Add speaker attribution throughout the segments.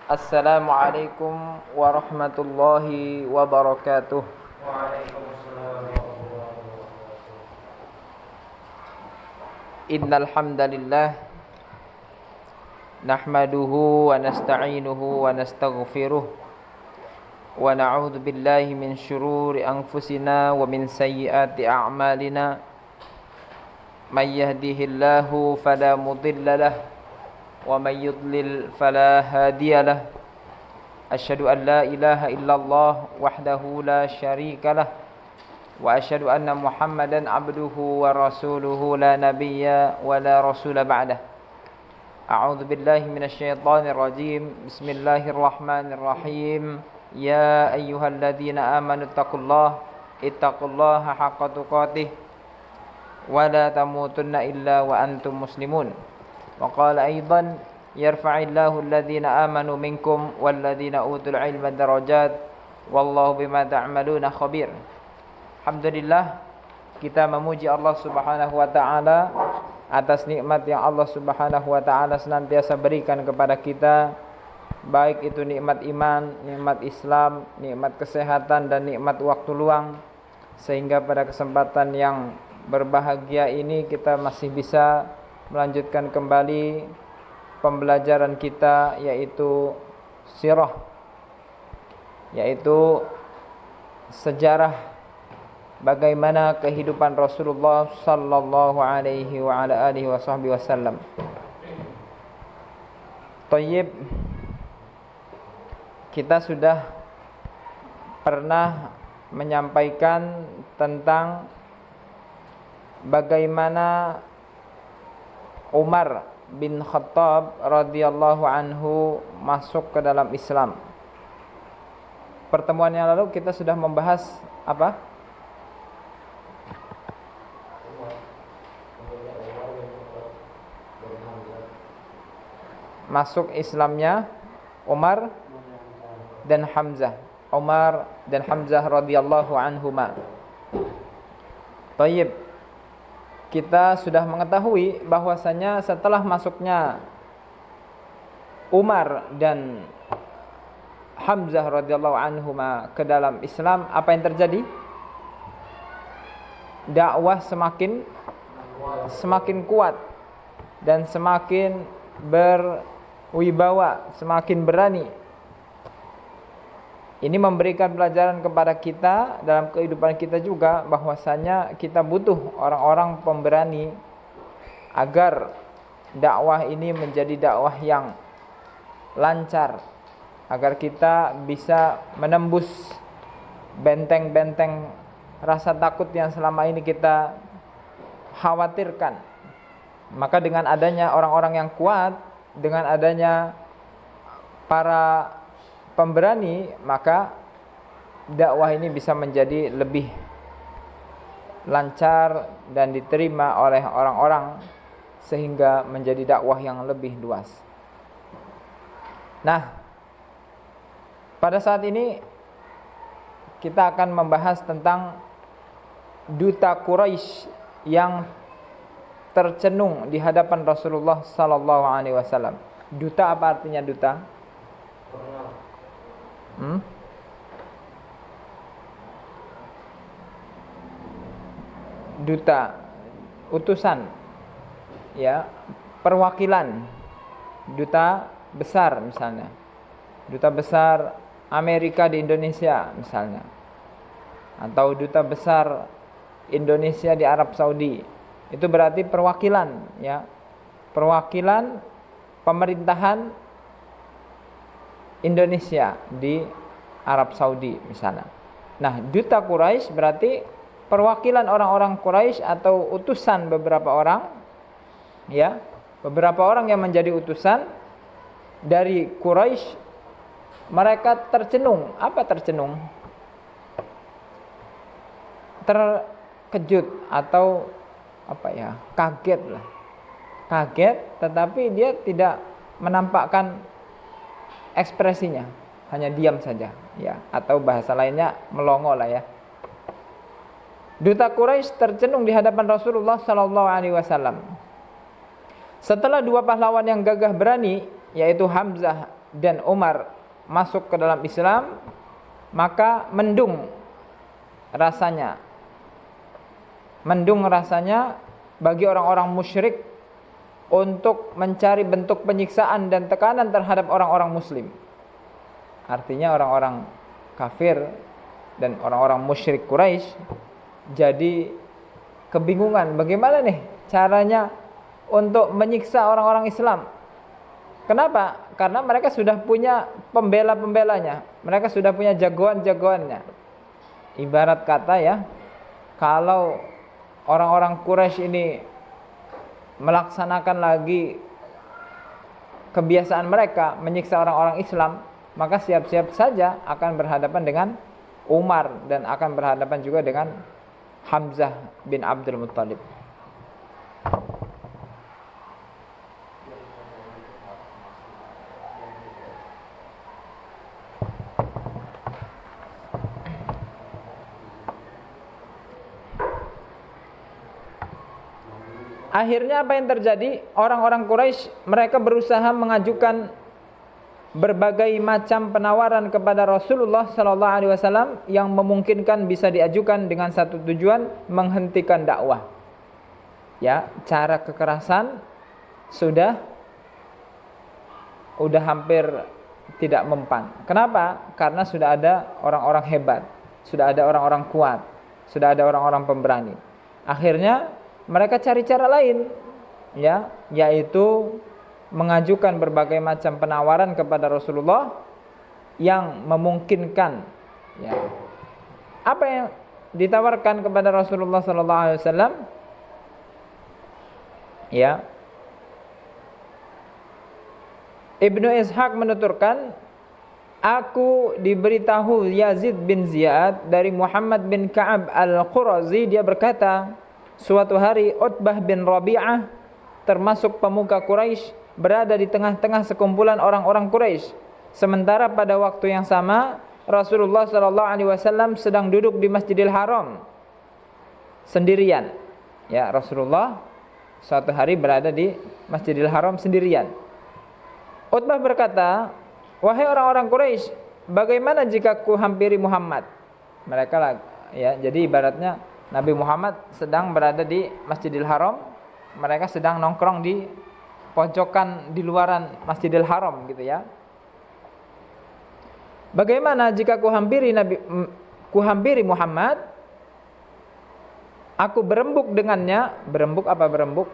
Speaker 1: Assalamualaikum warahmatullahi wabarakatuh.
Speaker 2: Waalaikumsalam warahmatullahi wabarakatuh.
Speaker 1: Innal hamdalillah nahmaduhu wa nasta'inuhu wa nastaghfiruh wa na'udzu billahi min syururi anfusina wa min sayyiati a'malina. May yahdihillahu fala mudilla lahu wa may yudlil fala hadiya lahu. Asyhadu an la ilaha illallah wahdahu la syarika lah wa asyhadu anna Muhammadan abduhu wa rasuluhu la nabiyya wa la rasula ba'dah. A'udzu billahi minasyaitonir rajim. Bismillahirrahmanirrahim. Ya ayyuhalladzina amanu ittaqullaha haqqa tuqatih wa la tamutunna illa wa antum muslimun. Wa qala aidan yarfa'illahu alladhina amanu minkum walladhina utul ilma darajat wallahu bima ta'maluna khabir. Alhamdulillah, kita memuji Allah Subhanahu wa taala atas nikmat yang Allah Subhanahu wa taala senantiasa berikan kepada kita, baik itu nikmat iman, nikmat Islam, nikmat kesehatan dan nikmat waktu luang, sehingga pada kesempatan yang berbahagia ini kita masih bisa melanjutkan kembali pembelajaran kita, yaitu sirah, yaitu sejarah bagaimana kehidupan Rasulullah sallallahu alaihi wa ala alihi wasallam. Thayyib, kita sudah pernah menyampaikan tentang bagaimana Umar bin Khattab radhiyallahu anhu masuk ke dalam Islam. Pertemuan yang lalu kita sudah membahas apa? Masuk Islamnya Umar dan Hamzah. Umar dan Hamzah radhiyallahu anhuma. Thayyib, kita sudah mengetahui bahwasanya setelah masuknya Umar dan Hamzah radhiyallahu anhuma ke dalam Islam, apa yang terjadi? Dakwah semakin kuat dan semakin berwibawa, semakin berani. Ini memberikan pelajaran kepada kita dalam kehidupan kita juga, bahwasanya kita butuh orang-orang pemberani agar dakwah ini menjadi dakwah yang lancar, agar kita bisa menembus benteng-benteng rasa takut yang selama ini kita khawatirkan. Maka dengan adanya orang-orang yang kuat, dengan adanya para pemberani, maka dakwah ini bisa menjadi lebih lancar dan diterima oleh orang-orang, sehingga menjadi dakwah yang lebih luas. Nah, pada saat ini kita akan membahas tentang duta Quraisy yang tercenung di hadapan Rasulullah sallallahu alaihi wasallam. Duta, apa artinya duta? Duta, utusan, ya, perwakilan, duta besar misalnya, duta besar Amerika di Indonesia misalnya, atau duta besar Indonesia di Arab Saudi. Itu berarti perwakilan, ya, perwakilan pemerintahan Indonesia di Arab Saudi misalnya. Nah, duta Quraisy berarti perwakilan orang-orang Quraisy atau utusan beberapa orang, ya, beberapa orang yang menjadi utusan dari Quraisy. Mereka tercenung. Apa tercenung? Terkejut atau apa ya? Kaget lah. Kaget, tetapi dia tidak menampakkan ekspresinya, hanya diam saja, ya, atau bahasa lainnya melongo lah, ya. Duta Quraisy tercenung di hadapan Rasulullah sallallahu alaihi wasallam. Setelah dua pahlawan yang gagah berani, yaitu Hamzah dan Umar masuk ke dalam Islam, maka mendung rasanya bagi orang-orang musyrik untuk mencari bentuk penyiksaan dan tekanan terhadap orang-orang muslim. Artinya orang-orang kafir dan orang-orang musyrik Quraisy jadi kebingungan bagaimana nih caranya untuk menyiksa orang-orang Islam. Kenapa? Karena mereka sudah punya pembela-pembelanya, mereka sudah punya jagoan-jagoannya. Ibarat kata ya, kalau orang-orang Quraisy ini melaksanakan lagi kebiasaan mereka menyiksa orang-orang Islam, maka siap-siap saja akan berhadapan dengan Umar dan akan berhadapan juga dengan Hamzah bin Abdul Muttalib. Akhirnya apa yang terjadi? Orang-orang Quraisy mereka berusaha mengajukan berbagai macam penawaran kepada Rasulullah sallallahu alaihi wasallam yang memungkinkan bisa diajukan dengan satu tujuan, menghentikan dakwah. Ya, cara kekerasan sudah hampir tidak mempan. Kenapa? Karena sudah ada orang-orang hebat, sudah ada orang-orang kuat, sudah ada orang-orang pemberani. Akhirnya mereka cari cara lain, ya, yaitu mengajukan berbagai macam penawaran kepada Rasulullah yang memungkinkan, ya. Apa yang ditawarkan kepada Rasulullah sallallahu alaihi wasallam? Ya. Ibnu Ishaq menuturkan, aku diberitahu Yazid bin Ziyad dari Muhammad bin Ka'ab al-Qurazi, dia berkata, suatu hari Utbah bin Rabi'ah termasuk pemuka Quraisy berada di tengah-tengah sekumpulan orang-orang Quraisy. Sementara pada waktu yang sama Rasulullah sallallahu alaihi wasallam sedang duduk di Masjidil Haram sendirian. Ya, Rasulullah suatu hari berada di Masjidil Haram sendirian. Utbah berkata, wahai orang-orang Quraisy, bagaimana jika ku hampiri Muhammad? Mereka ya, jadi ibaratnya Nabi Muhammad sedang berada di Masjidil Haram, mereka sedang nongkrong di pojokan di luaran Masjidil Haram gitu ya. Bagaimana jika ku hampiri Muhammad, aku berembuk dengannya. Berembuk apa berembuk?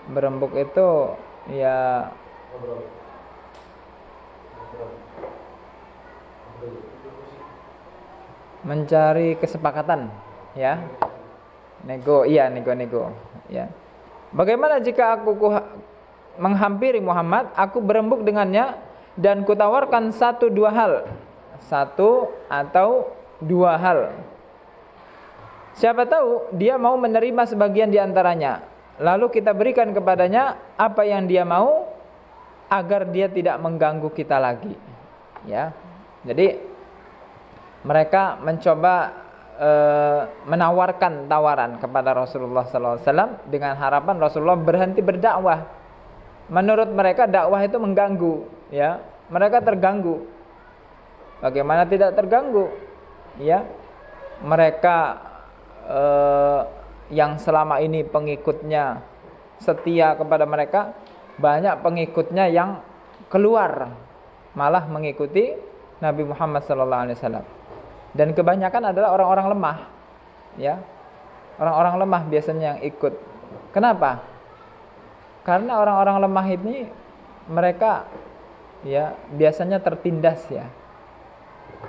Speaker 1: Berembuk itu ya mencari kesepakatan, ya. Nego ya. Bagaimana jika aku menghampiri Muhammad, aku berembuk dengannya dan kutawarkan satu atau dua hal. Siapa tahu dia mau menerima sebagian di antaranya, lalu kita berikan kepadanya apa yang dia mau agar dia tidak mengganggu kita lagi. Ya. Jadi mereka mencoba menawarkan tawaran kepada Rasulullah SAW dengan harapan Rasulullah berhenti berdakwah. Menurut mereka dakwah itu mengganggu, ya. Mereka terganggu. Bagaimana tidak terganggu? Ya. Mereka yang selama ini pengikutnya setia kepada mereka, banyak pengikutnya yang keluar malah mengikuti Nabi Muhammad SAW. Dan kebanyakan adalah orang-orang lemah, ya. Orang-orang lemah biasanya yang ikut. Kenapa? Karena orang-orang lemah ini mereka ya biasanya tertindas, ya.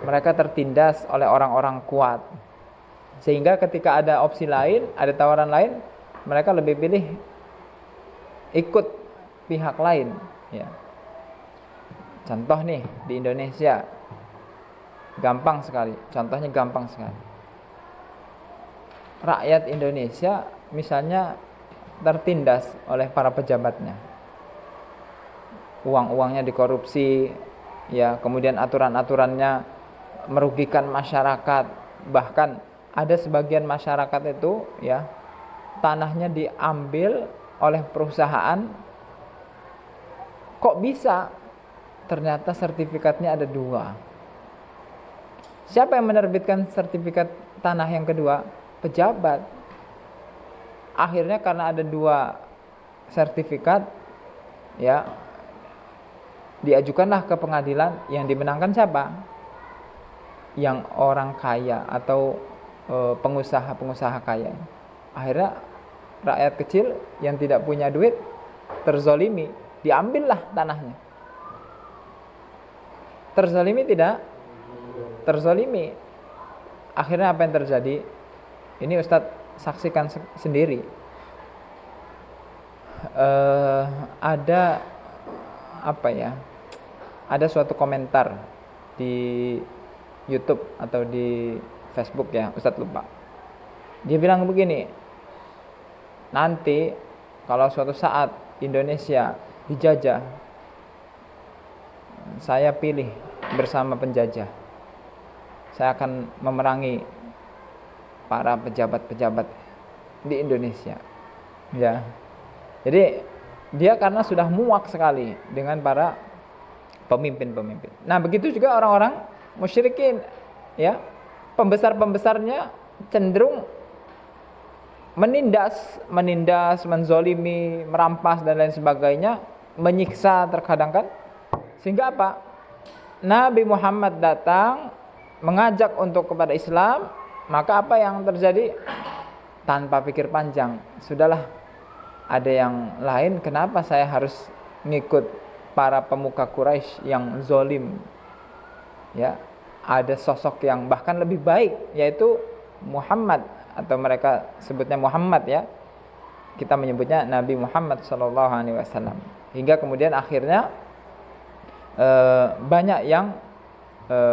Speaker 1: Mereka tertindas oleh orang-orang kuat. Sehingga ketika ada opsi lain, ada tawaran lain, mereka lebih pilih ikut pihak lain, ya. Contoh nih di Indonesia, gampang sekali. Contohnya gampang sekali. Rakyat Indonesia misalnya tertindas oleh para pejabatnya. Uang-uangnya dikorupsi, ya, kemudian aturan-aturannya merugikan masyarakat. Bahkan ada sebagian masyarakat itu, ya, tanahnya diambil oleh perusahaan. Kok bisa? ternyata sertifikatnya ada 2. Siapa yang menerbitkan sertifikat tanah yang kedua? Pejabat. Akhirnya karena ada 2 sertifikat, ya, diajukanlah ke pengadilan. Yang dimenangkan siapa? Yang orang kaya atau pengusaha-pengusaha kaya. Akhirnya rakyat kecil yang tidak punya duit terzolimi, diambillah tanahnya. Terzolimi tidak? Terzolimi. Akhirnya apa yang terjadi? Ini Ustadz saksikan sendiri. Ada apa ya? Ada suatu komentar di YouTube atau di Facebook ya, Ustadz lupa. Dia bilang begini, nanti kalau suatu saat Indonesia dijajah, saya pilih bersama penjajah. Saya akan memerangi para pejabat-pejabat di Indonesia. Ya. Jadi dia karena sudah muak sekali dengan para pemimpin-pemimpin. Nah, begitu juga orang-orang musyrikin, ya. Pembesar-pembesarnya cenderung menindas, menzolimi, merampas dan lain sebagainya, menyiksa terkadang kan. Sehingga apa? Nabi Muhammad datang mengajak untuk kepada Islam, maka apa yang terjadi? Tanpa pikir panjang, sudahlah, ada yang lain, kenapa saya harus ngikut para pemuka Quraisy yang zolim? Ya, ada sosok yang bahkan lebih baik, yaitu Muhammad, atau mereka sebutnya Muhammad ya. Kita menyebutnya Nabi Muhammad SAW. Hingga kemudian akhirnya banyak yang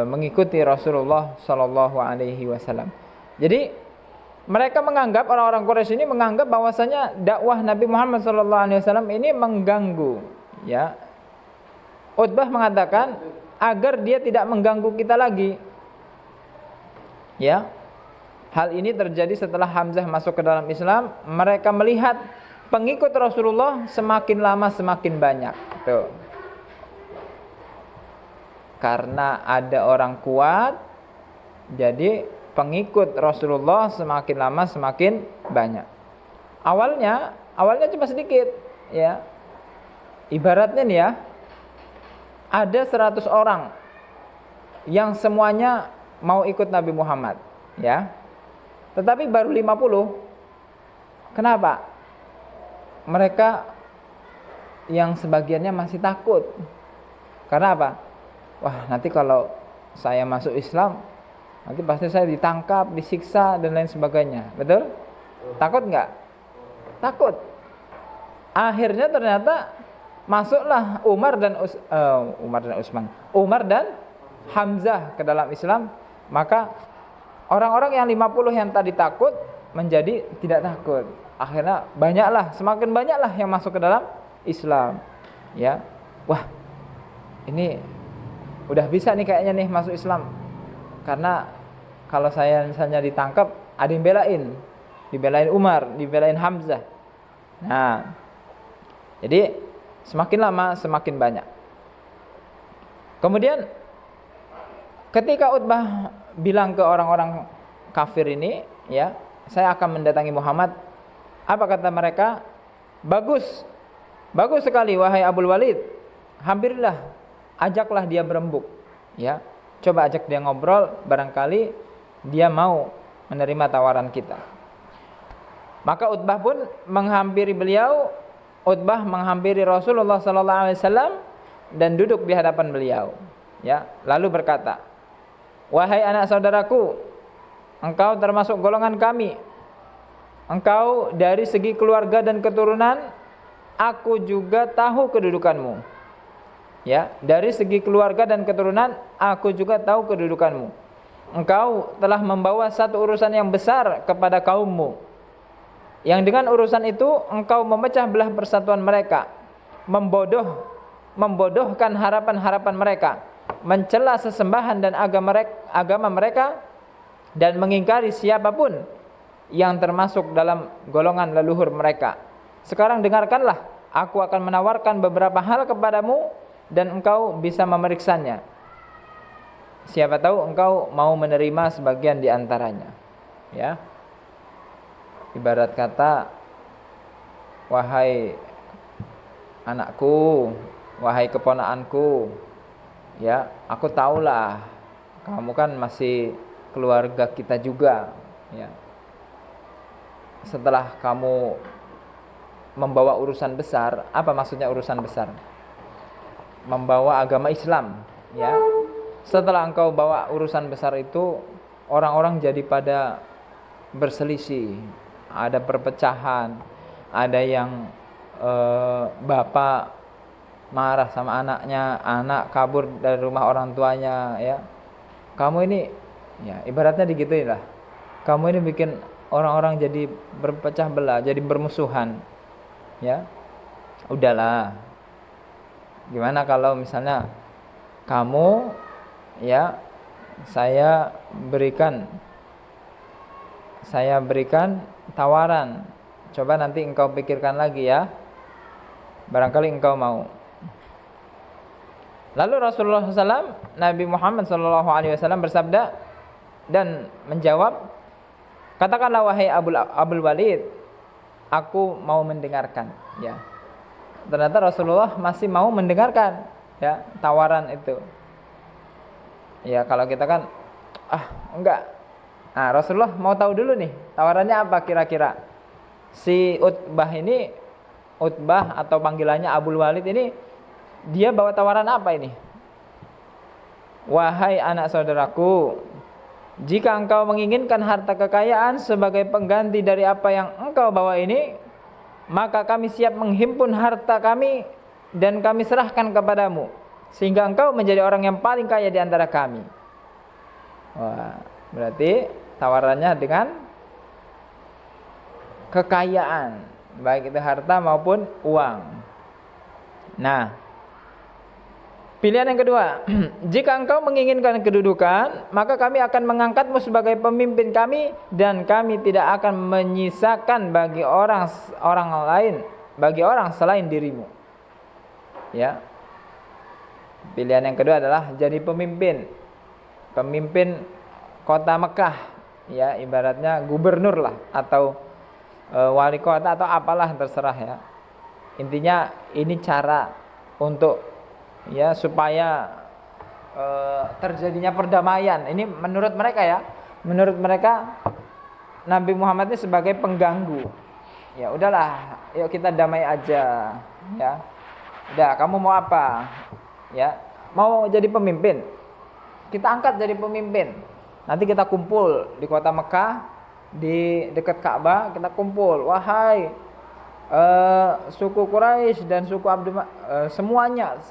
Speaker 1: mengikuti Rasulullah SAW. Jadi mereka menganggap, orang-orang Quraisy ini menganggap bahwasanya dakwah Nabi Muhammad SAW ini mengganggu. Ya, Utbah mengatakan agar dia tidak mengganggu kita lagi. Ya, hal ini terjadi setelah Hamzah masuk ke dalam Islam. Mereka melihat pengikut Rasulullah semakin lama semakin banyak. Tuh. Karena ada orang kuat, jadi pengikut Rasulullah semakin lama semakin banyak. Awalnya cuma sedikit, ya. Ibaratnya nih ya, ada 100 orang yang semuanya mau ikut Nabi Muhammad, ya. Tetapi baru 50. Kenapa? Mereka yang sebagiannya masih takut. Karena apa? Wah, nanti kalau saya masuk Islam, nanti pasti saya ditangkap, disiksa dan lain sebagainya. Betul? Takut nggak? Takut. Akhirnya ternyata masuklah Umar dan Hamzah ke dalam Islam. Maka orang-orang yang 50 yang tadi takut menjadi tidak takut. Akhirnya semakin banyaklah yang masuk ke dalam Islam. Ya. Wah, ini udah bisa nih kayaknya nih masuk Islam. Karena kalau saya misalnya ditangkap, ada yang dibelain Umar, dibelain Hamzah. Nah, jadi semakin lama semakin banyak. Kemudian ketika Utbah bilang ke orang-orang kafir ini, ya, saya akan mendatangi Muhammad. Apa kata mereka? Bagus sekali wahai Abul Walid. Hampirlah, ajaklah dia berembuk, ya. Coba ajak dia ngobrol, barangkali dia mau menerima tawaran kita. Maka Utbah pun menghampiri beliau. Utbah menghampiri Rasulullah SAW dan duduk di hadapan beliau, ya. Lalu berkata, wahai anak saudaraku, engkau termasuk golongan kami. Engkau dari segi keluarga dan keturunan, aku juga tahu kedudukanmu. Ya, dari segi keluarga dan keturunan, aku juga tahu kedudukanmu. Engkau telah membawa satu urusan yang besar kepada kaummu, yang dengan urusan itu engkau memecah belah persatuan mereka, membodohkan harapan-harapan mereka, mencela sesembahan dan agama mereka, dan mengingkari siapapun yang termasuk dalam golongan leluhur mereka. Sekarang dengarkanlah, aku akan menawarkan beberapa hal kepadamu dan engkau bisa memeriksanya. Siapa tahu engkau mau menerima sebagian di antaranya. Ya. Ibarat kata, wahai anakku, wahai keponakanku, ya, aku tahulah kamu kan masih keluarga kita juga, ya. Setelah kamu membawa urusan besar, apa maksudnya urusan besar? Membawa agama Islam, ya. Setelah engkau bawa urusan besar itu, orang-orang jadi pada berselisih, ada perpecahan, ada yang bapak marah sama anaknya, anak kabur dari rumah orang tuanya, ya. Kamu ini, ya, ibaratnya digituin lah. Kamu ini bikin orang-orang jadi berpecah belah, jadi bermusuhan, ya. Udahlah. Gimana kalau misalnya kamu, ya, saya berikan tawaran. Coba nanti engkau pikirkan lagi ya. Barangkali engkau mau. Lalu Rasulullah SAW, Nabi Muhammad SAW bersabda dan menjawab, katakanlah wahai Abul Walid, aku mau mendengarkan. Ya. Ternyata Rasulullah masih mau mendengarkan, ya, tawaran itu. Ya, kalau kita kan, enggak. Nah, Rasulullah mau tahu dulu nih, tawarannya apa kira-kira. Si Utbah atau panggilannya Abul Walid ini, dia bawa tawaran apa ini? Wahai anak saudaraku, jika engkau menginginkan harta kekayaan sebagai pengganti dari apa yang engkau bawa ini, maka kami siap menghimpun harta kami dan kami serahkan kepadamu, sehingga engkau menjadi orang yang paling kaya di antara kami. Wah, berarti tawarannya dengan kekayaan, baik itu harta maupun uang. Nah, pilihan yang kedua, jika engkau menginginkan kedudukan, maka kami akan mengangkatmu sebagai pemimpin kami dan kami tidak akan menyisakan bagi orang selain dirimu. Ya. Pilihan yang kedua adalah jadi pemimpin kota Mekah, ya, ibaratnya gubernur lah atau wali kota atau apalah, terserah ya. Intinya ini cara untuk, ya, supaya terjadinya perdamaian. Ini menurut mereka, ya. Menurut mereka Nabi Muhammad ini sebagai pengganggu. Ya udahlah, yuk kita damai aja, ya. Udah, kamu mau apa? Ya, mau jadi pemimpin. Kita angkat jadi pemimpin. Nanti kita kumpul di kota Mekah, di dekat Ka'bah, kita kumpul. Wahai suku Quraisy dan suku semuanya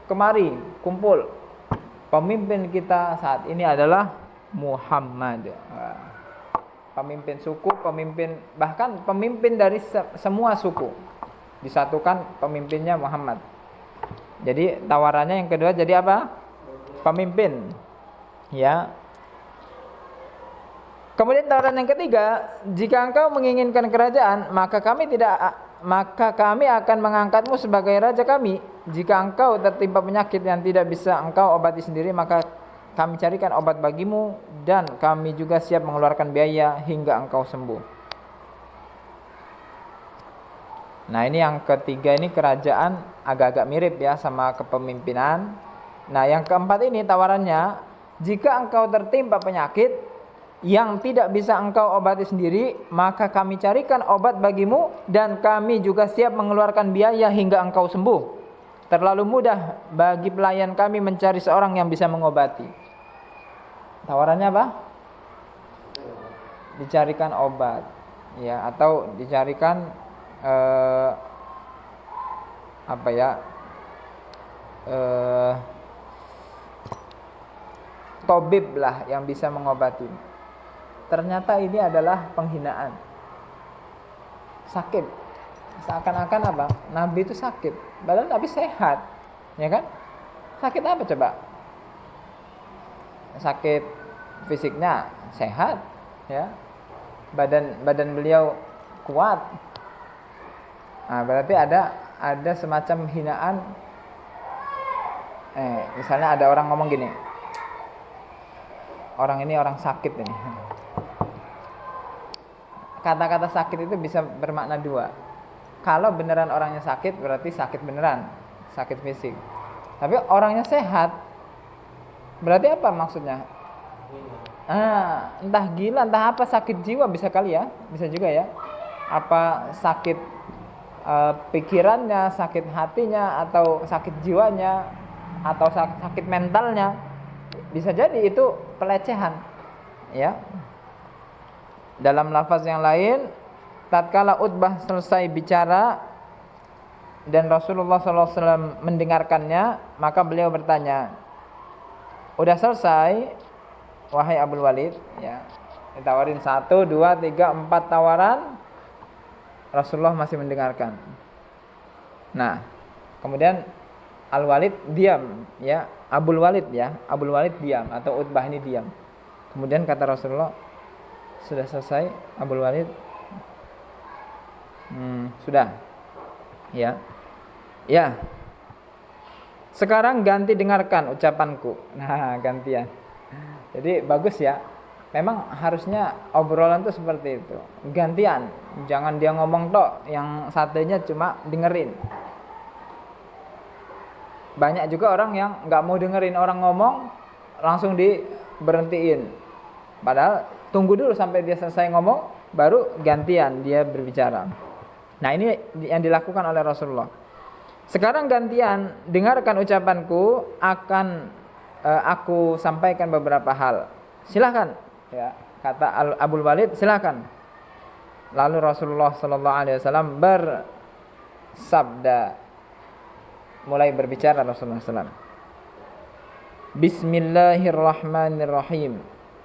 Speaker 1: kemari kumpul. Pemimpin kita saat ini adalah Muhammad. Pemimpin suku, bahkan pemimpin dari semua suku. Disatukan pemimpinnya Muhammad. Jadi tawarannya yang kedua jadi apa? Pemimpin. Ya. Kemudian tawaran yang ketiga, jika engkau menginginkan kerajaan, maka kami akan mengangkatmu sebagai raja kami. Jika engkau tertimpa penyakit yang tidak bisa engkau obati sendiri, maka kami carikan obat bagimu dan kami juga siap mengeluarkan biaya hingga engkau sembuh. Nah, ini yang ketiga, ini kerajaan agak-agak mirip ya sama kepemimpinan. Nah, yang keempat ini tawarannya, jika engkau tertimpa penyakit yang tidak bisa engkau obati sendiri, maka kami carikan obat bagimu dan kami juga siap mengeluarkan biaya hingga engkau sembuh. Terlalu mudah bagi pelayan kami mencari seorang yang bisa mengobati. Tawarannya apa? Dicarikan obat, ya, atau dicarikan tabib lah yang bisa mengobati. Ternyata ini adalah penghinaan. Sakit. Seakan-akan apa? Nabi itu sakit. Padahal Nabi sehat. Ya kan? Sakit apa coba? Sakit fisiknya sehat, ya. Badan beliau kuat. Nah, berarti ada semacam hinaan Misalnya ada orang ngomong gini, orang ini orang sakit ini. Kata-kata sakit itu bisa bermakna dua. Kalau beneran orangnya sakit, berarti sakit beneran, sakit fisik. Tapi orangnya sehat, berarti apa maksudnya? Entah gila, entah apa, sakit jiwa bisa kali ya, bisa juga ya. Apa sakit pikirannya, sakit hatinya, atau sakit jiwanya, atau sakit mentalnya, bisa jadi itu pelecehan, ya. Dalam lafaz yang lain, tatkala Utbah selesai bicara dan Rasulullah SAW mendengarkannya, maka beliau bertanya, udah selesai wahai Abul Walid, ya. Ditawarin 1, 2, 3, 4 tawaran, Rasulullah masih mendengarkan. Nah, kemudian Al Walid diam, ya. Abul Walid diam, atau Utbah ini diam. Kemudian kata Rasulullah, sudah selesai Abul Walid? Sudah. Ya. Ya. Sekarang ganti dengarkan ucapanku. Nah, gantian. Jadi bagus ya. Memang harusnya obrolan itu seperti itu. Gantian. Jangan dia ngomong tok, yang satunya cuma dengerin. Banyak juga orang yang nggak mau dengerin orang ngomong, langsung diberhentiin. Padahal tunggu dulu sampai dia selesai ngomong, baru gantian dia berbicara. Nah, ini yang dilakukan oleh Rasulullah. Sekarang gantian, dengarkan ucapanku, akan aku sampaikan beberapa hal. Silakan, ya, kata Abul Walid, silakan. Lalu Rasulullah SAW bersabda, mulai berbicara Rasulullah SAW. Bismillahirrahmanirrahim.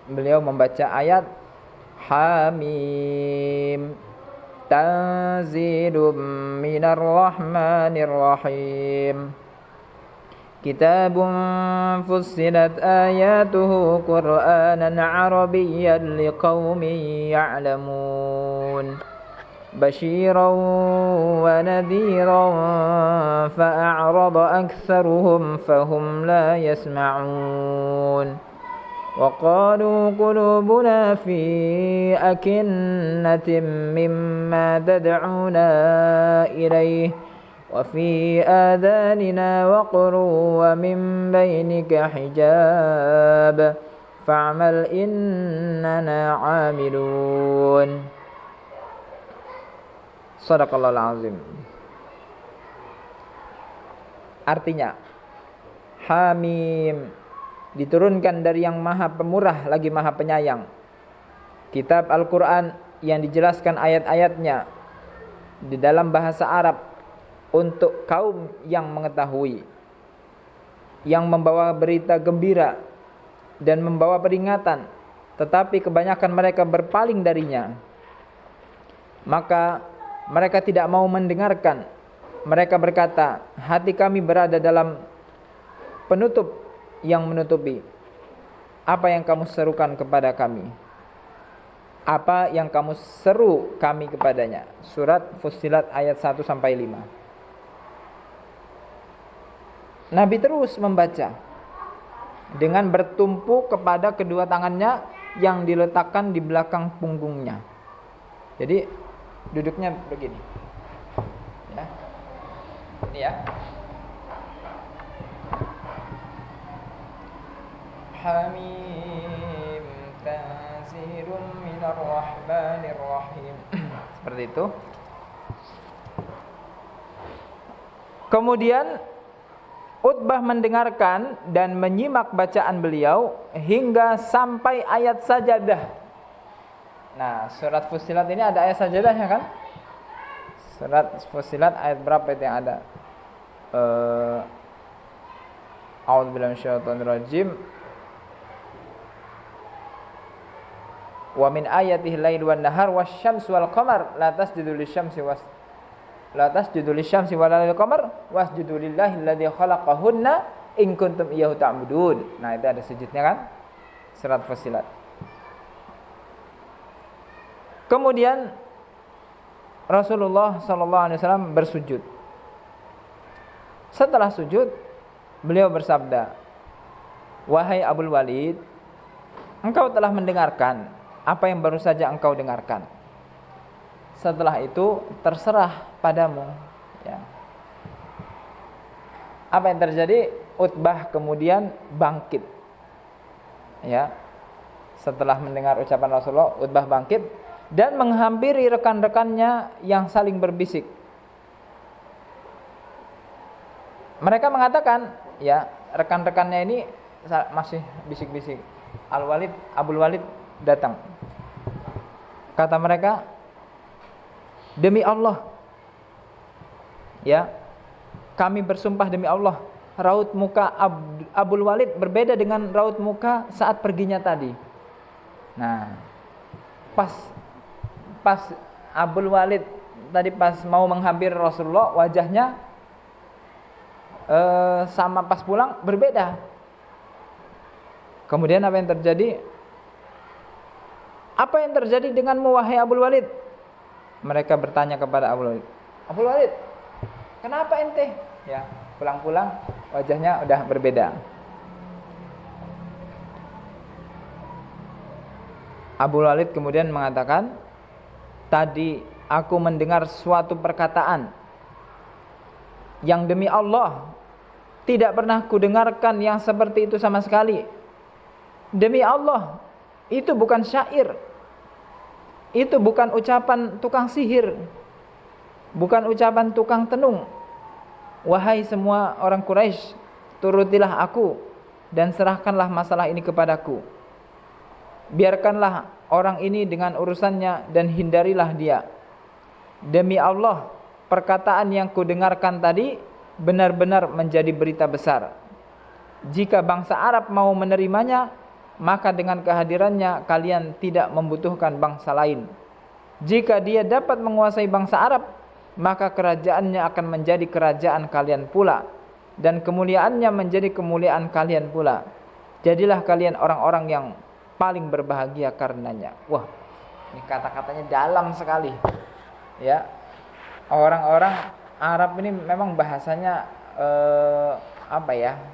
Speaker 1: Beliau membaca ayat Hamim, tanzilum minar rahmanir rahim, kitabun fussilat ayatuhu qur'anan arabiyyan liqaumin ya'lamun, basyiran wa nadhiran fa'a'rada aktsaruhum fahum la yasma'un. وقالوا قلوبنا في أكنة مما تدعونا إليه وفي آذاننا وقر ومن بينك حجاب فاعمل إننا عاملون. Shadaqallahul azim. Artinya, Hamim, diturunkan dari yang maha pemurah lagi maha penyayang, kitab Al-Quran yang dijelaskan ayat-ayatnya di dalam bahasa Arab untuk kaum yang mengetahui, yang membawa berita gembira dan membawa peringatan, tetapi kebanyakan mereka berpaling darinya. Maka mereka tidak mau mendengarkan. Mereka berkata, hati kami berada dalam penutup yang menutupi. Apa yang kamu serukan kepada kami? Apa yang kamu seru kami kepadanya? Surat Fussilat ayat 1-5. Nabi terus membaca dengan bertumpu kepada kedua tangannya yang diletakkan di belakang punggungnya. Jadi duduknya begini. Ya. Ini ya. Hamim tanzilun minar rahmanir rahim. Seperti itu. Kemudian Utbah mendengarkan dan menyimak bacaan beliau hingga sampai ayat sajadah. Nah, surat Fussilat ini ada ayat sajadahnya kan? Surat Fussilat ayat berapa itu yang ada? A'udzubillahi minasyaitonirrajim. Wa min ayatihi lail wan nahar wasyamsu wal qamar la tasjudu lisyamsi wala lil qamar wasjudu lillahi alladzi khalaqahunna in kuntum iyyahu ta'budun. Nah, itu ada sujudnya kan? Surat Fussilat. Kemudian Rasulullah sallallahu alaihi wasallam bersujud. Setelah sujud, Beliau bersabda, "Wahai Abul Walid, engkau telah mendengarkan apa yang baru saja engkau dengarkan. Setelah itu terserah padamu." Ya. Apa yang terjadi? Utbah kemudian bangkit. Ya. Setelah mendengar ucapan Rasulullah, Utbah bangkit dan menghampiri rekan-rekannya yang saling berbisik. Mereka mengatakan, ya, rekan-rekannya ini masih bisik-bisik. Abul Walid datang. Kata mereka, "Demi Allah, ya, kami bersumpah demi Allah, raut muka Abul Walid berbeda dengan raut muka saat perginya tadi." Nah, pas Abul Walid tadi pas mau menghampiri Rasulullah, wajahnya sama pas pulang berbeda. Kemudian apa yang terjadi? "Apa yang terjadi denganmu wahai Abul Walid?" Mereka bertanya kepada Abul Walid. "Abul Walid, kenapa ente?" Ya, pulang-pulang wajahnya udah berbeda. Abul Walid kemudian mengatakan, "Tadi aku mendengar suatu perkataan yang demi Allah tidak pernah kudengarkan yang seperti itu sama sekali. Demi Allah, itu bukan syair. Itu bukan ucapan tukang sihir. Bukan ucapan tukang tenung. Wahai semua orang Quraisy, turutilah aku dan serahkanlah masalah ini kepadaku. Biarkanlah orang ini dengan urusannya dan hindarilah dia. Demi Allah, perkataan yang kudengarkan tadi benar-benar menjadi berita besar. Jika bangsa Arab mau menerimanya, maka dengan kehadirannya kalian tidak membutuhkan bangsa lain. Jika dia dapat menguasai bangsa Arab, maka kerajaannya akan menjadi kerajaan kalian pula, dan kemuliaannya menjadi kemuliaan kalian pula. Jadilah kalian orang-orang yang paling berbahagia karenanya." Wah, ini kata-katanya dalam sekali. Ya, orang-orang Arab ini memang bahasanya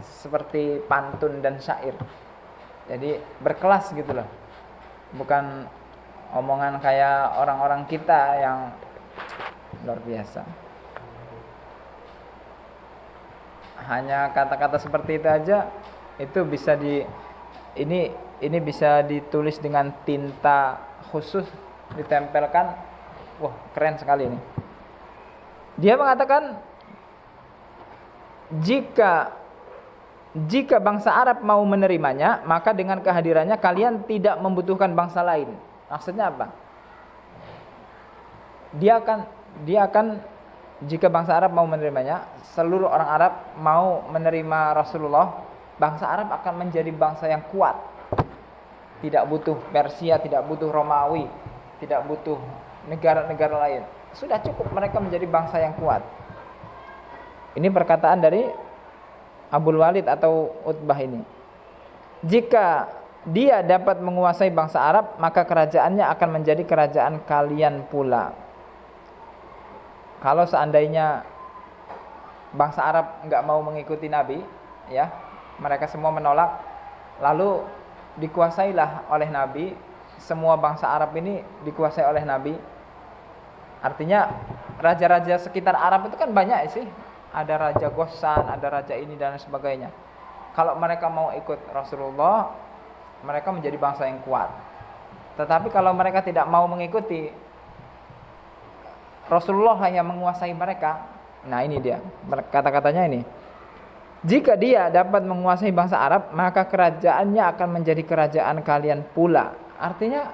Speaker 1: seperti pantun dan syair. Jadi berkelas gitu loh. Bukan omongan kayak orang-orang kita yang luar biasa. Hanya kata-kata seperti itu aja itu bisa ini bisa ditulis dengan tinta khusus, ditempelkan. Wah, keren sekali ini. Dia mengatakan, jika bangsa Arab mau menerimanya, maka dengan kehadirannya kalian tidak membutuhkan bangsa lain. Maksudnya apa? Dia akan jika bangsa Arab mau menerimanya, seluruh orang Arab mau menerima Rasulullah, bangsa Arab akan menjadi bangsa yang kuat. Tidak butuh Persia, tidak butuh Romawi, tidak butuh negara-negara lain. Sudah cukup mereka menjadi bangsa yang kuat. Ini perkataan dari Abul Walid atau Utbah ini. Jika dia dapat menguasai bangsa Arab, maka kerajaannya akan menjadi kerajaan kalian pula. Kalau seandainya bangsa Arab enggak mau mengikuti Nabi, ya, mereka semua menolak, lalu dikuasailah oleh Nabi, semua bangsa Arab ini dikuasai oleh Nabi. Artinya raja-raja sekitar Arab itu kan banyak sih. Ada Raja Ghassan, ada raja ini dan sebagainya. Kalau mereka mau ikut Rasulullah, mereka menjadi bangsa yang kuat. Tetapi kalau mereka tidak mau mengikuti Rasulullah yang menguasai mereka. Nah, ini dia kata-katanya ini. Jika dia dapat menguasai bangsa Arab, maka kerajaannya akan menjadi kerajaan kalian pula. Artinya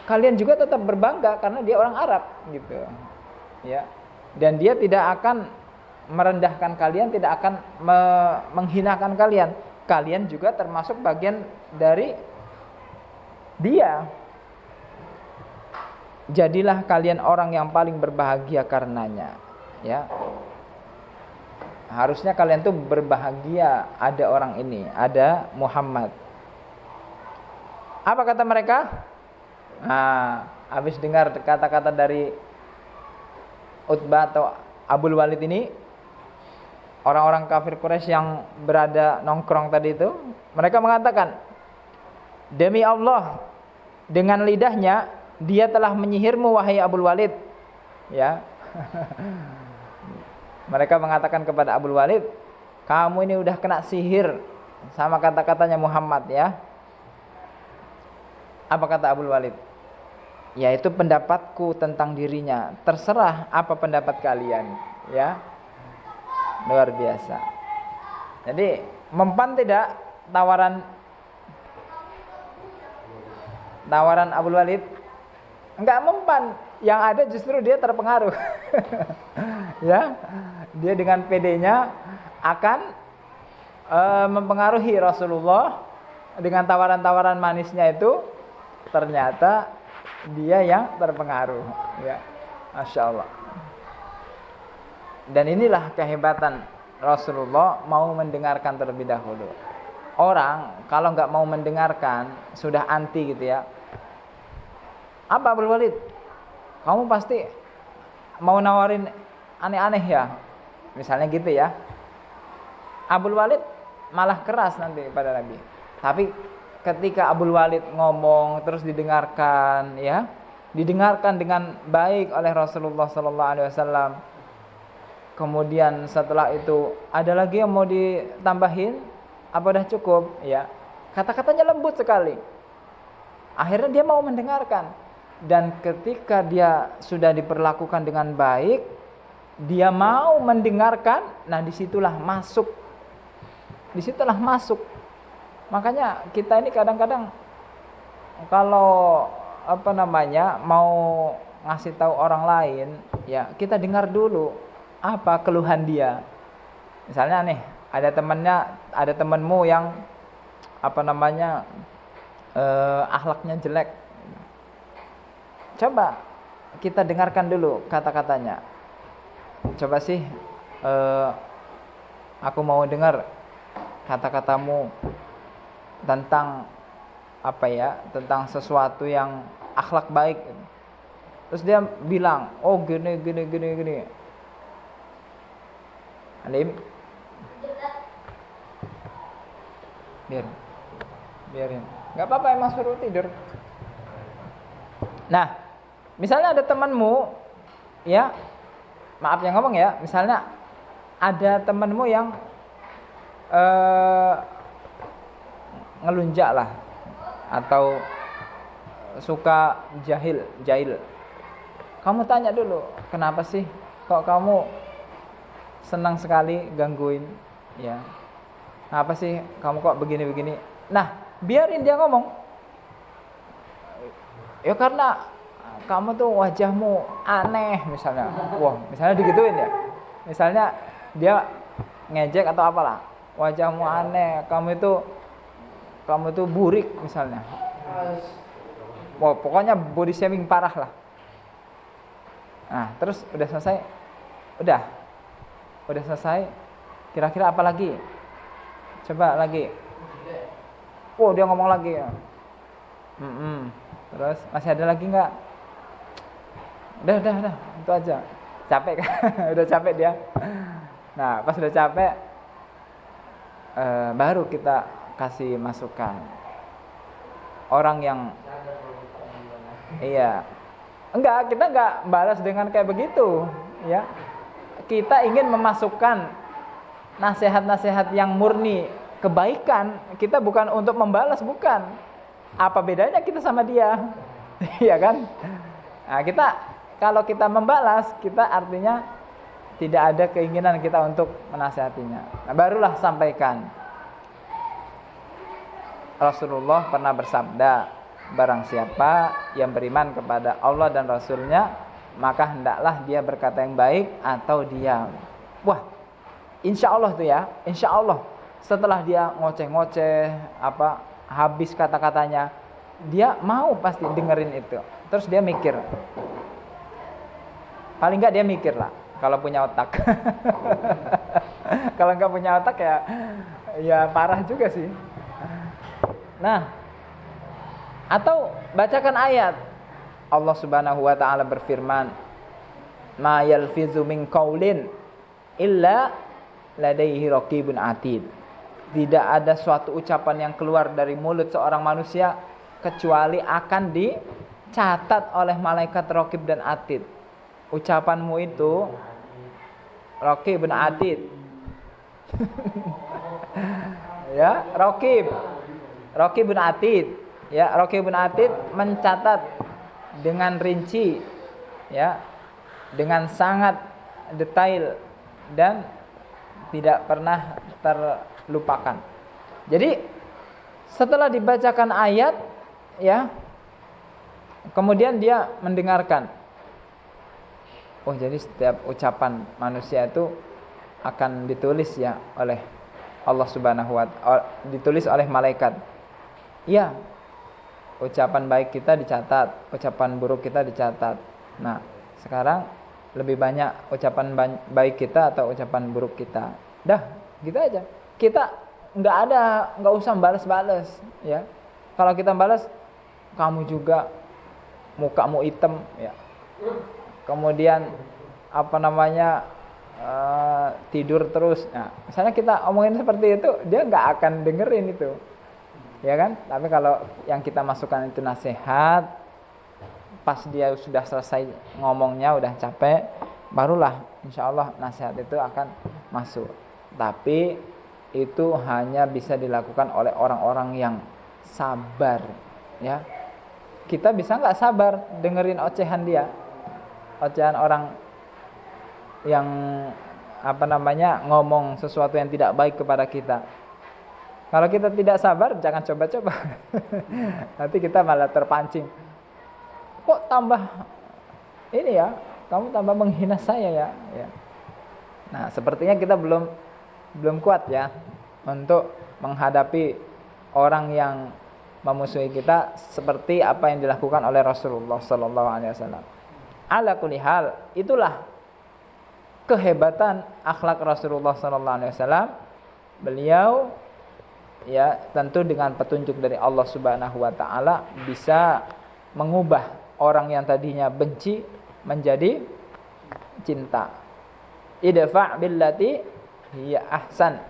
Speaker 1: kalian juga tetap berbangga karena dia orang Arab gitu. Ya. Dan dia tidak akan merendahkan kalian, tidak akan menghinakan kalian. Kalian juga termasuk bagian dari dia. Jadilah kalian orang yang paling berbahagia karenanya. Ya. Harusnya kalian tuh berbahagia ada orang ini, ada Muhammad. Apa kata mereka? Nah, habis dengar kata-kata dari Utbah atau Abul Walid ini, orang-orang kafir Quraisy yang berada nongkrong tadi itu, mereka mengatakan, demi Allah, dengan lidahnya dia telah menyihirmu wahai Abul Walid. Ya. Mereka mengatakan kepada Abul Walid, kamu ini udah kena sihir sama kata-katanya Muhammad ya. Apa kata Abul Walid? Ya, itu pendapatku tentang dirinya. Terserah apa pendapat kalian, ya. Luar biasa. Jadi, mempan tidak tawaran Abul Walid? Enggak mempan. Yang ada justru dia terpengaruh. Ya. Dia dengan PD-nya akan mempengaruhi Rasulullah dengan tawaran-tawaran manisnya itu. Ternyata dia yang terpengaruh, ya. Masya Allah. Dan inilah kehebatan Rasulullah mau mendengarkan terlebih dahulu. Orang kalau nggak mau mendengarkan sudah anti gitu ya. Apa Abul Walid? Kamu pasti mau nawarin aneh-aneh ya, misalnya gitu ya. Abul Walid malah keras nanti pada Nabi. Tapi ketika Abul Walid ngomong terus didengarkan ya, didengarkan dengan baik oleh Rasulullah sallallahu alaihi wasallam. Kemudian setelah itu ada lagi yang mau ditambahin? Apa udah cukup? Ya. Kata-katanya lembut sekali. Akhirnya dia mau mendengarkan. Dan ketika dia sudah diperlakukan dengan baik, dia mau mendengarkan, nah disitulah masuk. Disitulah masuk. Makanya kita ini kadang-kadang kalau mau ngasih tahu orang lain, ya kita dengar dulu apa keluhan dia. Misalnya nih, ada temanmu yang akhlaknya jelek. Coba kita dengarkan dulu kata-katanya. Coba sih aku mau dengar kata-katamu tentang tentang sesuatu yang akhlak baik. Terus dia bilang, oh gini. Alim, biarin, nggak apa-apa, emang suruh tidur. Nah, misalnya ada temanmu, ya, maaf yang ngomong ya, misalnya ada temanmu yang ngelunjak lah, atau suka jahil. Kamu tanya dulu, kenapa sih kok kamu senang sekali gangguin, ya? Kenapa sih kamu kok begini? Nah, biarin dia ngomong. Ya karena kamu tuh wajahmu aneh misalnya. Wah, misalnya digituin ya. Misalnya dia ngejek atau apalah. Wajahmu aneh, kamu itu burik misalnya. Wah, pokoknya body shaming parah lah. Nah, terus udah selesai. Udah selesai. Kira-kira apa lagi? Coba lagi. Oh, dia ngomong lagi. Terus masih ada lagi nggak? Udah, itu aja. Capek kan? Udah capek dia. Nah, pas udah capek, baru kita kasih masukan. Orang yang, iya, kita nggak balas dengan kayak begitu, ya. Kita ingin memasukkan nasihat-nasihat yang murni kebaikan. Kita bukan untuk membalas, bukan. Apa bedanya kita sama dia? Iya kan? Nah, kalau kita membalas, kita artinya tidak ada keinginan kita untuk menasihatinya. Nah, barulah sampaikan. Rasulullah pernah bersabda, barang siapa yang beriman kepada Allah dan Rasulnya, maka hendaklah dia berkata yang baik atau diam. Wah, insya Allah tuh ya, insya Allah setelah dia ngoceh-ngoceh, habis kata-katanya, dia mau pasti dengerin itu. Terus dia mikir, paling nggak dia mikir lah, kalau punya otak. Kalau nggak punya otak ya parah juga sih. Nah, atau bacakan ayat. Allah Subhanahu wa taala berfirman, "Ma yalfizu min qaulin illa ladaihi raqibun atid. Tidak ada suatu ucapan yang keluar dari mulut seorang manusia kecuali akan dicatat oleh malaikat raqib dan atid. Ucapanmu itu raqibun atid. Ya, raqibun atid. Ya, raqibun atid mencatat dengan rinci, ya, dengan sangat detail dan tidak pernah terlupakan. Jadi setelah dibacakan ayat, ya, kemudian dia mendengarkan. Oh, jadi setiap ucapan manusia itu akan ditulis ya oleh Allah Subhanahu wa ta'ala, ditulis oleh malaikat. Ya, ucapan baik kita dicatat, ucapan buruk kita dicatat. Nah, sekarang lebih banyak ucapan baik kita atau ucapan buruk kita. Dah, gitu aja. Kita nggak usah balas-balas, ya. Kalau kita balas, kamu juga mukamu hitam, ya. Kemudian tidur terus. Nah, misalnya kita omongin seperti itu, dia nggak akan dengerin itu, ya kan? Tapi kalau yang kita masukkan itu nasihat, pas dia sudah selesai ngomongnya, udah capek, barulah insya Allah nasihat itu akan masuk. Tapi itu hanya bisa dilakukan oleh orang-orang yang sabar, ya. Kita bisa nggak sabar dengerin ocehan dia, ocehan orang yang ngomong sesuatu yang tidak baik kepada kita. Kalau kita tidak sabar, jangan coba-coba. Nanti kita malah terpancing. Kok tambah ini ya? Kamu tambah menghina saya ya. Nah, sepertinya kita belum kuat ya untuk menghadapi orang yang memusuhi kita seperti apa yang dilakukan oleh Rasulullah sallallahu alaihi wasallam. Ala kulli hal, itulah kehebatan akhlak Rasulullah sallallahu alaihi wasallam. Beliau ya tentu dengan petunjuk dari Allah Subhanahu wa taala bisa mengubah orang yang tadinya benci menjadi cinta. Idfa' billati hiya ahsan.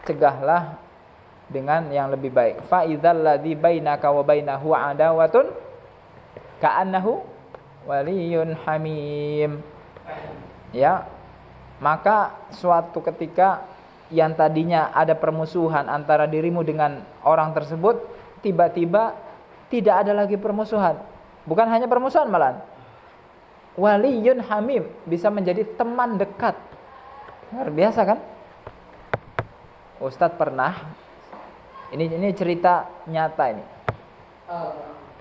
Speaker 1: Cegahlah dengan yang lebih baik. Fa idzal ladzi bainaka wa bainahu adawatun ka'annahu waliyyun hamim. Ya, maka suatu ketika yang tadinya ada permusuhan antara dirimu dengan orang tersebut, tiba-tiba tidak ada lagi permusuhan. Bukan hanya permusuhan malah. Waliyun hamim, bisa menjadi teman dekat. Luar biasa kan? Ustadz pernah, ini cerita nyata ini.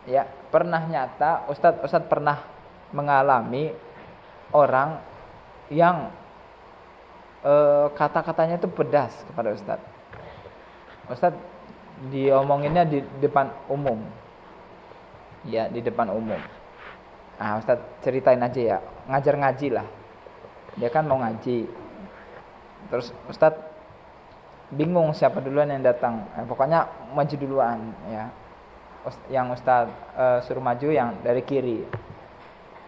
Speaker 1: Ya, pernah nyata, Ustadz pernah mengalami orang yang kata-katanya itu pedas kepada Ustadz. Ustadz diomonginnya di depan umum. Ya, di depan umum. Nah, Ustadz ceritain aja ya, ngajar ngaji lah. Dia kan mau ngaji. Terus Ustadz bingung siapa duluan yang datang. Pokoknya maju duluan ya. Yang Ustadz suruh maju yang dari kiri.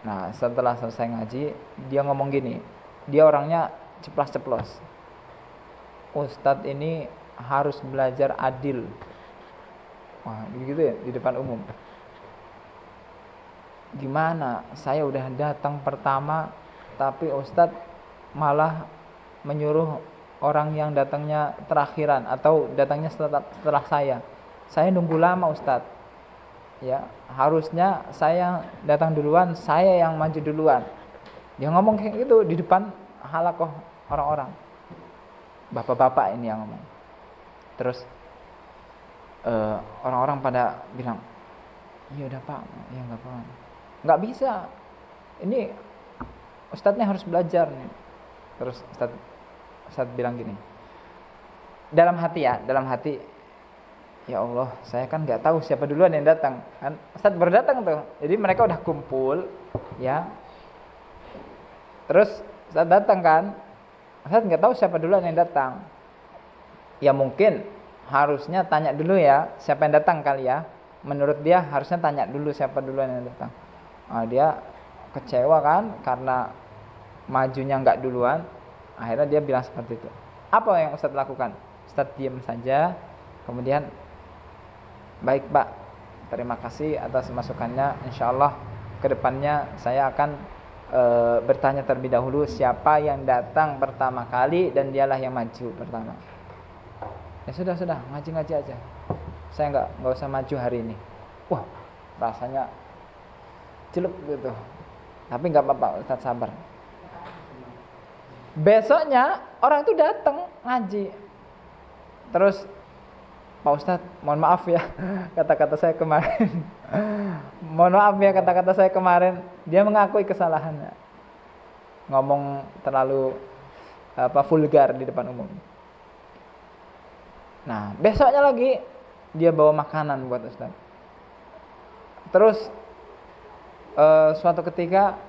Speaker 1: Nah, setelah selesai ngaji, dia ngomong gini. Dia orangnya ceplas-ceplos. Ustadz ini harus belajar adil. Wah, gitu ya di depan umum. Gimana? Saya udah datang pertama, tapi Ustadz malah menyuruh orang yang datangnya terakhiran atau datangnya setelah saya. Saya nunggu lama Ustadz. Ya, harusnya saya datang duluan, saya yang maju duluan. Dia ngomong kayak gitu di depan halakoh orang-orang. Bapak-bapak ini yang ngomong. Terus orang-orang pada bilang, iya udah Pak, ya nggak apa-apa. Nggak bisa, ini Ustadznya harus belajar nih. Terus Ustadz bilang gini, dalam hati, ya Allah, saya kan nggak tahu siapa duluan yang datang. Kan Ustadz baru datang tuh, jadi mereka udah kumpul, ya. Terus Ustadz datang kan, Ustadz nggak tahu siapa duluan yang datang. Ya mungkin harusnya tanya dulu ya siapa yang datang kali ya. Menurut dia harusnya tanya dulu siapa duluan yang datang. Nah, dia kecewa kan karena majunya nggak duluan. Akhirnya dia bilang seperti itu. Apa yang Ustadz lakukan? Ustadz diam saja, kemudian baik Pak, terima kasih atas masukannya. Insya Allah kedepannya saya akan bertanya terlebih dahulu siapa yang datang pertama kali dan dialah yang maju pertama. Ya sudah ngaji aja. Saya nggak usah maju hari ini. Wah, rasanya celup gitu. Tapi nggak apa-apa, Ustadz sabar. Besoknya orang itu datang ngaji. Terus Pak Ustadz, mohon maaf ya kata-kata saya kemarin. Mohon maaf ya kata-kata saya kemarin. Dia mengakui kesalahannya. Ngomong terlalu vulgar di depan umum. Nah, besoknya lagi dia bawa makanan buat Ustadz. Terus suatu ketika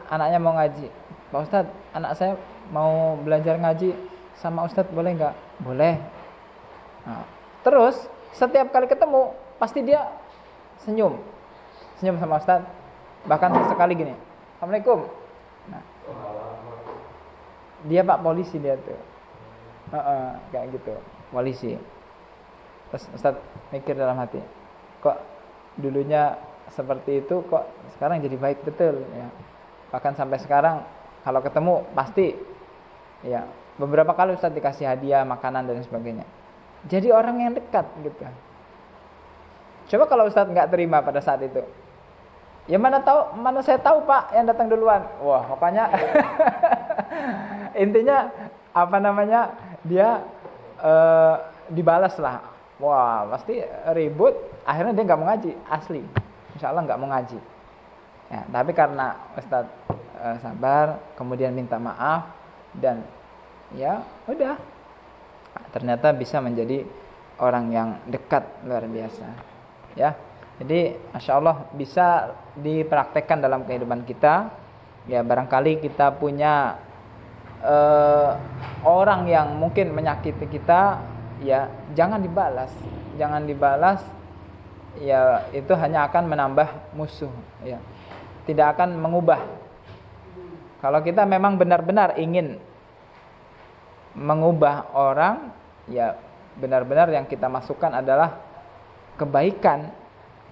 Speaker 1: anaknya mau ngaji. Pak Ustadz, anak saya mau belajar ngaji sama Ustadz, boleh nggak? Boleh. Nah, terus setiap kali ketemu pasti dia senyum sama Ustadz. Bahkan sesekali gini, Assalamualaikum. Nah, dia Pak polisi dia tuh. Kayak gitu, polisi. Terus Ustadz mikir dalam hati, kok dulunya seperti itu, kok sekarang jadi baik betul ya. Bahkan sampai sekarang kalau ketemu pasti ya, beberapa kali Ustadz dikasih hadiah makanan dan sebagainya. Jadi orang yang dekat gitu. Coba kalau Ustadz nggak terima pada saat itu, ya mana saya tahu Pak yang datang duluan. Wah, makanya intinya dia dibalas lah. Wah, pasti ribut. Akhirnya dia nggak mau ngaji, asli. Insya Allah nggak mau ngaji. Ya, tapi karena Ustadz sabar, kemudian minta maaf dan ya udah, ternyata bisa menjadi orang yang dekat luar biasa. Ya, jadi Masya Allah bisa dipraktekkan dalam kehidupan kita. Ya, barangkali kita punya orang yang mungkin menyakiti kita, ya jangan dibalas. Ya itu hanya akan menambah musuh, ya tidak akan mengubah. Kalau kita memang benar-benar ingin mengubah orang, ya benar-benar yang kita masukkan adalah kebaikan,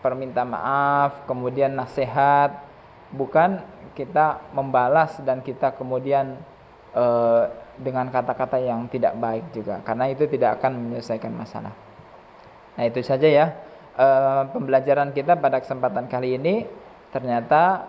Speaker 1: perminta maaf, kemudian nasihat, bukan kita membalas dan kita kemudian dengan kata-kata yang tidak baik juga, karena itu tidak akan menyelesaikan masalah. Nah, itu saja ya pembelajaran kita pada kesempatan kali ini. Ternyata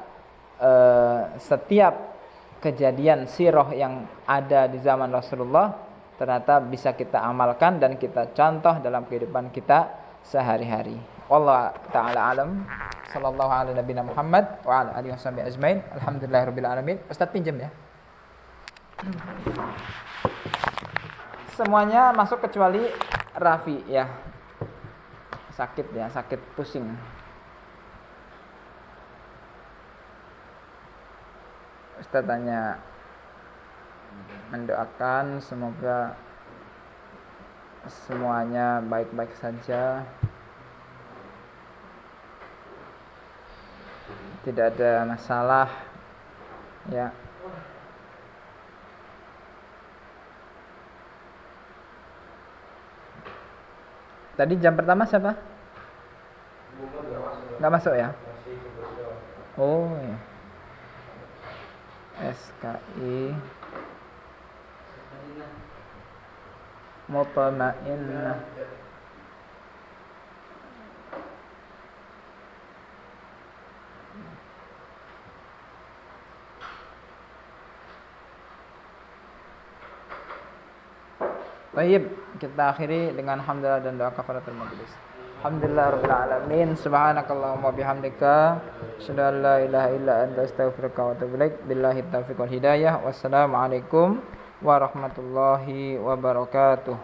Speaker 1: setiap kejadian sirah yang ada di zaman Rasulullah ternyata bisa kita amalkan dan kita contoh dalam kehidupan kita sehari-hari. Wallahu ta'ala alam. Sallallahu ala nabiyina Muhammad wa ala alihi washabihi ajmain. Alhamdulillahirabbil alamin. Ustaz pinjam ya. Semuanya masuk kecuali Rafi ya. Sakit pusing. Ustaz tanya, mendoakan semoga semuanya baik-baik saja, tidak ada masalah ya. Tadi jam pertama siapa? Nggak masuk ya? Oh ya. SKI Mutmainnah. Baik, kita akhiri dengan hamdalah dan doa kafaratul majelis. Alhamdulillahirabbil alamin. Subhanakallahumma bihamdika asyhadu an la ilaha illa anta astaghfiruka wa atubu ilaik. Billahi taufiq wal hidayah. Wassalamualaikum warahmatullahi wabarakatuh.